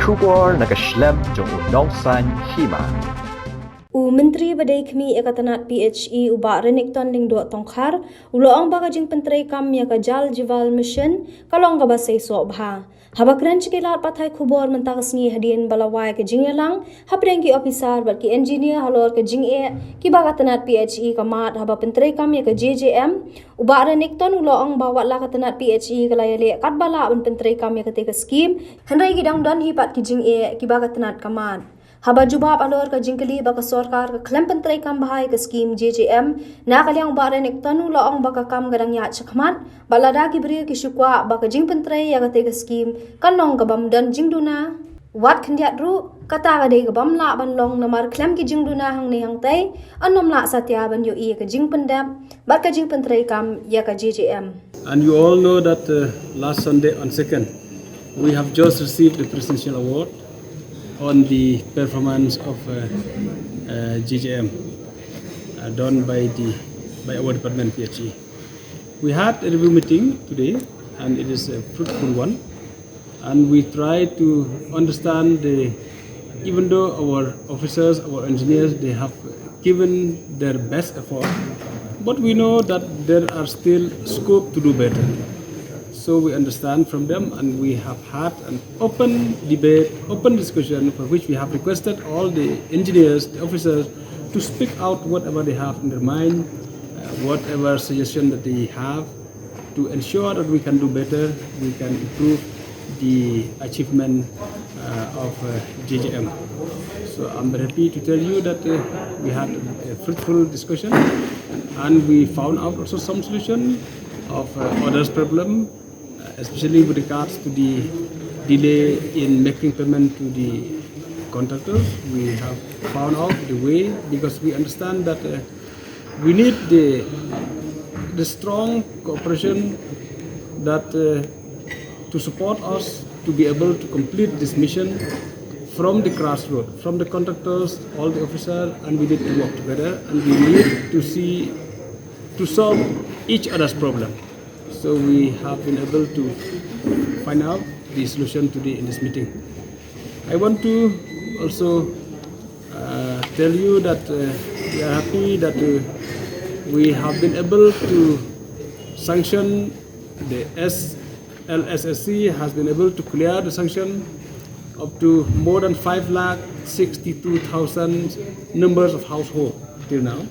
Shubor nakaslem jong unongsan Hima. Menteri Badai Kemi Ekatanat PHE uba Renikton ling do tongkhar uloang baga Jingpyntreikam ya ka jal jival mission kalong ka ba Seisoh bha habakran chikilat pathai khubor mentakasngi hadien balawai ke Jingyalang hapreng ki officer bat ki engineer halor ke Jing'e ki baga tanat PHE kamat haba Pyntreikam ya ka JJM uba Renikton uloang bawa la ka tanat PHE kalayale kat bala ban Pyntreikam ya ka te ka scheme hanrai gidang dan hipat ki Jing'e ki baga tanat kamat Haba jubab alor ka jingkali baka sorkar ka klem Pyntreikam bahai ka scheme JJM na kalyang ba Renikton uloong baka kam gadang ya chakmat balada ki bri ki shukwa baka Jingpyntrei ya ka te ka scheme kanong kabam dan jingduna wat khandiat ru kata ka dei kabam la ban long namar klem ki jingduna hang ne hang tai anom la satya ban yo i ka Jingpyndam bat ka Jingpyntreikam ya ka JJM. And you all know that last Sunday on 2nd we have just received the presidential award on the performance of GJM done by our department PHE. We had a review meeting today and it is a fruitful one, and we try to understand even though our officers, our engineers, they have given their best effort, but we know that there are still scope to do better. So we understand from them, and we have had an open debate, open discussion, for which we have requested all the engineers, the officers, to speak out whatever they have in their mind, whatever suggestion that they have, to ensure that we can do better, we can improve the achievement of JJM. So I'm very happy to tell you that we had a fruitful discussion, and we found out also some solution of others' problem, especially with regards to the delay in making payment to the contractors. We have found out the way, because we understand that we need the strong cooperation that to support us to be able to complete this mission from the grassroots, from the contractors, all the officers, and we need to work together, and we need to solve each other's problem. So we have been able to find out the solution today in this meeting. I want to also tell you that we are happy that we have been able to sanction the LSSC has been able to clear the sanction up to more than 5,62,000 numbers of households till now.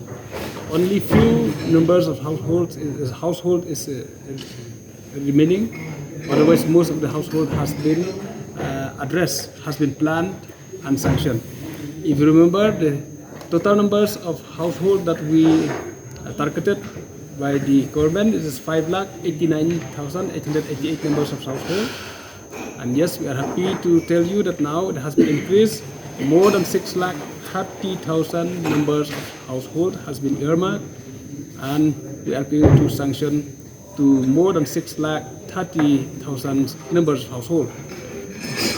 Only few numbers of household is remaining. Otherwise, most of the household has been addressed, has been planned and sanctioned. If you remember, the total numbers of household that we targeted by the government is 5,89,888 numbers of household. And yes, we are happy to tell you that now it has been increased. More than 6,30,000 numbers of household has been earmarked, and we are going to sanction to more than 6,30,000 numbers of household.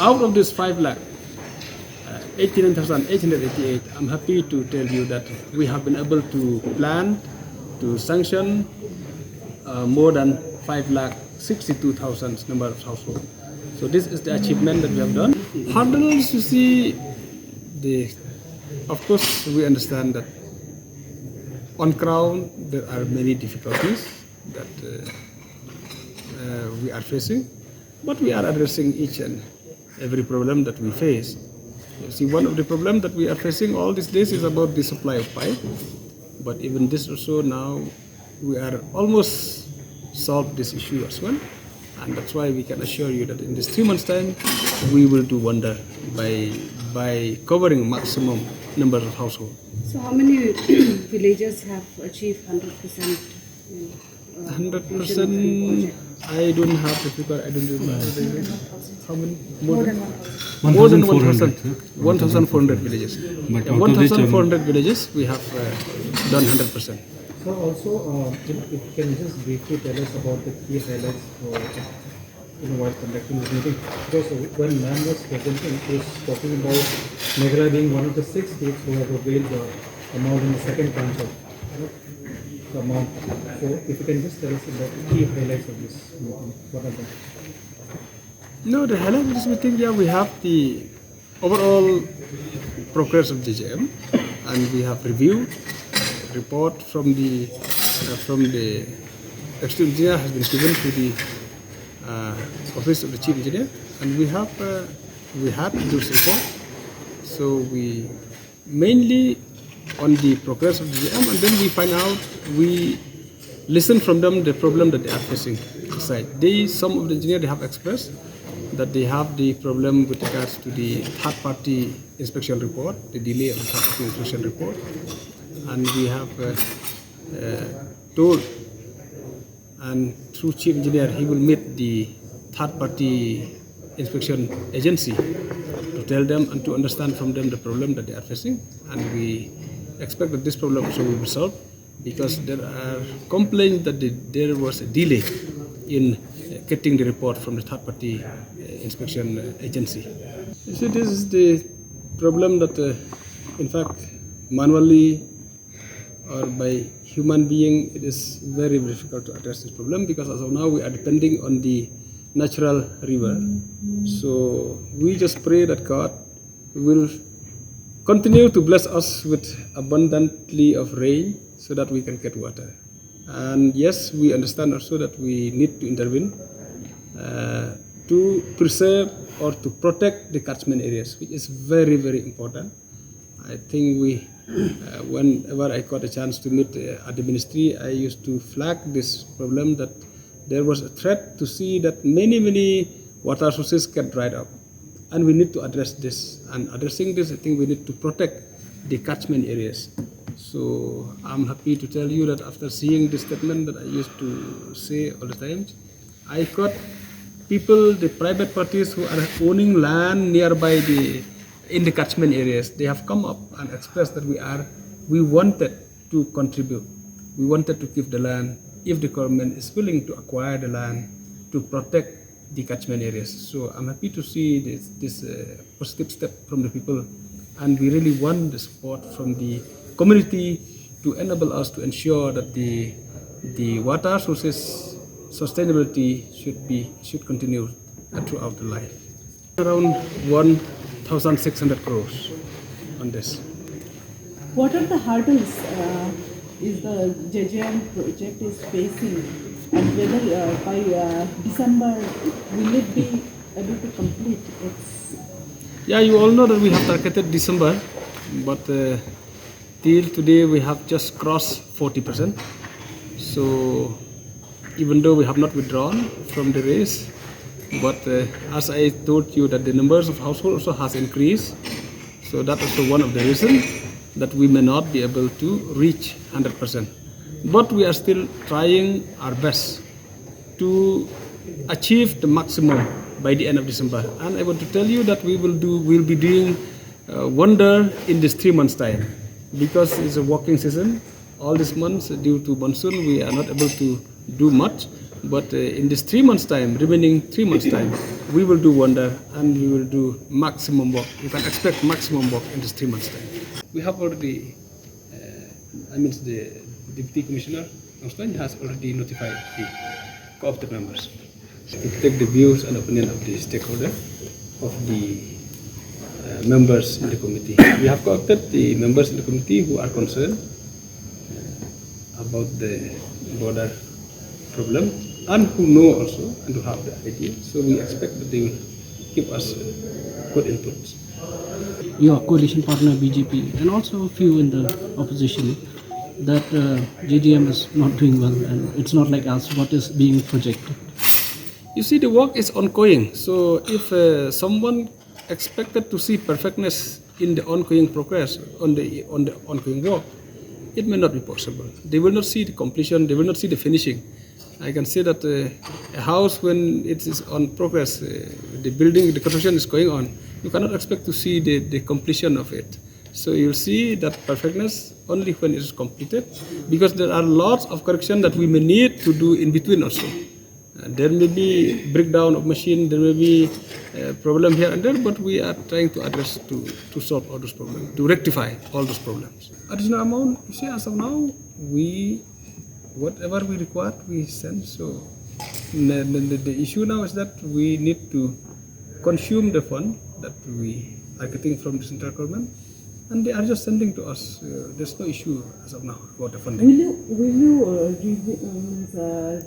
Out of this 5,89,888, I'm happy to tell you that we have been able to plan to sanction more than 5,62,000 number of household. So this is the achievement that we have done. Hurdles, you see, of course, we understand that on ground there are many difficulties that we are facing, but we are addressing each and every problem that we face. You see, one of the problems that we are facing all these days is about the supply of pipe, but even this also now we are almost solved this issue as well, and that's why we can assure you that in this 3 months' time we will do wonder by covering maximum numbers of households. So how many villages have achieved 100%? 100%. I don't have the figure. I don't know. How many? More than 1,400. 1,400 villages. But 1,400 villages we have done 100%. So also, if you can just briefly tell us about the key highlights while conducting this meeting. Because when Ma'am was presenting, he was talking about Meghalaya being one of the 6 states who have availed the amount in the second tranche of the amount. So if you can just tell us about the key highlights of this meeting, what are they? No, the highlight of this meeting, yeah, we have the overall progress of JJM, and we have reviewed report from the executive engineer has been given to the office of the chief engineer, and we had this report. So we mainly on the progress of JJM, and then we find out, we listen from them the problem that they are facing inside. Some of the engineers, they have expressed that they have the problem with regards to the third-party inspection report, the delay of the third-party inspection report, and we have told, and through chief engineer, he will meet the third-party inspection agency to tell them and to understand from them the problem that they are facing, and we expect that this problem also will be solved, because there are complaints that there was a delay in getting the report from the third-party inspection agency. You see, this is the problem that, in fact, manually or by human being, it is very difficult to address this problem, because as of now we are depending on the natural river. So we just pray that God will continue to bless us with abundantly of rain so that we can get water. And yes, we understand also that we need to intervene to preserve or to protect the catchment areas, which is very, very important. I think whenever I got a chance to meet at the ministry, I used to flag this problem, that there was a threat to see that many water sources get dried up, and we need to address this. And addressing this, I think we need to protect the catchment areas. So I'm happy to tell you that after seeing this statement that I used to say all the time, I got people, the private parties who are owning land nearby in the catchment areas, they have come up and expressed that we wanted to contribute. We wanted to give the land if the government is willing to acquire the land to protect the catchment areas. So I'm happy to see this positive step from the people, and we really want the support from the community to enable us to ensure that the water sources sustainability should continue throughout the life. Around 1,600 crores on this. What are the hurdles is the JJM project is facing, and whether by December will it be able to complete its? Yeah, you all know that we have targeted December, but till today we have just crossed 40%. So even though we have not withdrawn from the race, but as I told you that the numbers of households also has increased, so that's also one of the reasons that we may not be able to reach 100%. But we are still trying our best to achieve the maximum by the end of December. And I want to tell you that we'll be doing wonder in this 3 months time, because it's a working season. All these months due to monsoon we are not able to do much, but in this 3 months time, remaining 3 months time, we will do wonder, and we will do maximum work. You can expect maximum work in this 3 months time. We have already, the Deputy Commissioner has already notified the co-opted members to take the views and opinion of the stakeholder, of the members in the committee. We have co-opted the members in the committee who are concerned about the border problem, and who know also and who have the idea. So we expect that they will give us good inputs. Your coalition partner BJP and also a few in the opposition that JDM is not doing well, and it's not like us what is being projected. You see, the work is ongoing. So if someone expected to see perfectness in the ongoing progress on the ongoing work, it may not be possible. They will not see the completion. They will not see the finishing. I can say that a house, when it is on progress, the building, the construction is going on, you cannot expect to see the completion of it. So you'll see that perfectness only when it is completed, because there are lots of correction that we may need to do in between also. There may be breakdown of machine, there may be a problem here and there, but we are trying to address to solve all those problems, to rectify all those problems. Additional amount, you see, as of now, whatever we require, we send. So the issue now is that we need to consume the fund that we are getting from the central government, and they are just sending to us. There's no issue as of now about the funding. Will you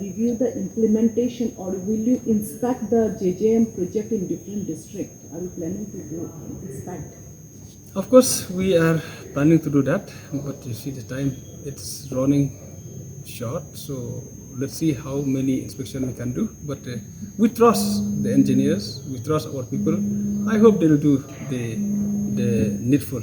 review the implementation, or will you inspect the JJM project in different districts? Are you planning to inspect? Of course, we are planning to do that, but you see the time, it's running short, so let's see how many inspections we can do. But we trust the engineers, we trust our people. I hope they'll do the needful.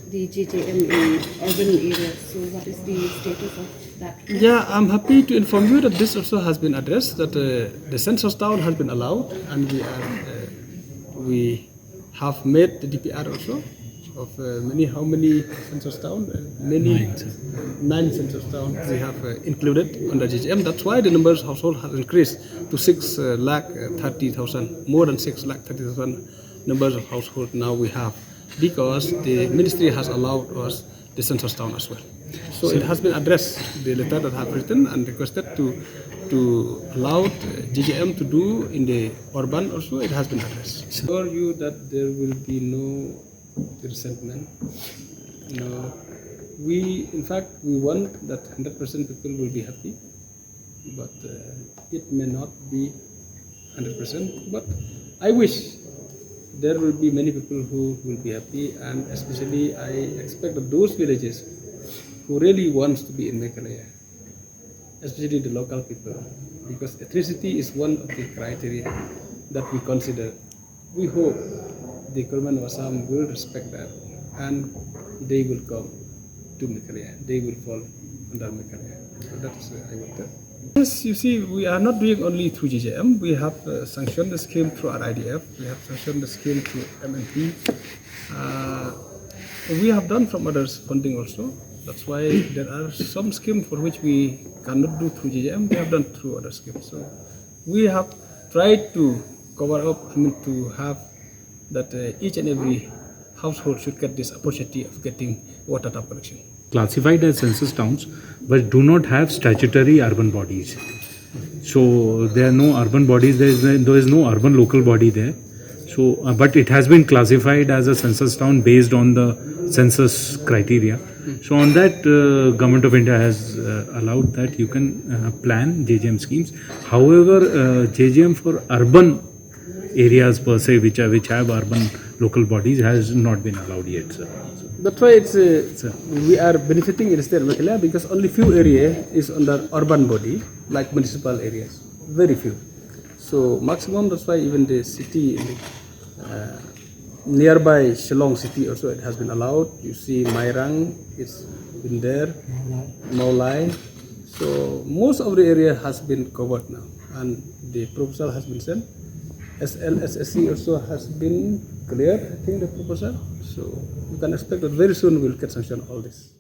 The JJM in urban areas. So what is the status of that? Yeah, I'm happy to inform you that this also has been addressed, that the Census Town has been allowed, and we have made the DPR also of how many Census Town? Nine Census Town we have included under JJM. That's why the numbers of households has increased to 6,30,000, more than 6,30,000 numbers of households now we have, because the ministry has allowed us the Census Town as well. So it has been addressed, the letter that I have written and requested to allow JJM to do in the urban also, it has been addressed. Assure you that there will be no resentment. We want that 100% people will be happy, but it may not be 100%. But I wish there will be many people who will be happy, and especially I expect that those villages who really wants to be in Meghalaya, especially the local people, because electricity is one of the criteria that we consider. We hope the government of Assam will respect that, and they will come to Meghalaya. They will fall under Meghalaya. So that's I want to. Yes, you see, we are not doing only through JJM. We have sanctioned the scheme through our IDF. We have sanctioned the scheme through MNP. We have done from others funding also. That's why there are some schemes for which we cannot do through JJM. We have done through other schemes. So we have tried to cover up, to have that each and every household should get this opportunity of getting water tap connection. Classified as census towns, but do not have statutory urban bodies. So there are no urban bodies. There is no urban local body there. So, but it has been classified as a census town based on the census criteria. So on that, Government of India has allowed that you can plan JJM schemes. However, JJM for urban areas per se, which have urban local bodies, has not been allowed yet, sir. That's why we are benefiting in the state of Meghalaya, because only few area is under urban body, like municipal areas, very few. So maximum, that's why even the city in the, nearby Shillong city also, it has been allowed. You see Mairang, it's been there, Maulai. So most of the area has been covered now, and the proposal has been sent. SLSSC also has been cleared, I think, the proposal. So you can expect that very soon we'll get sanction all this.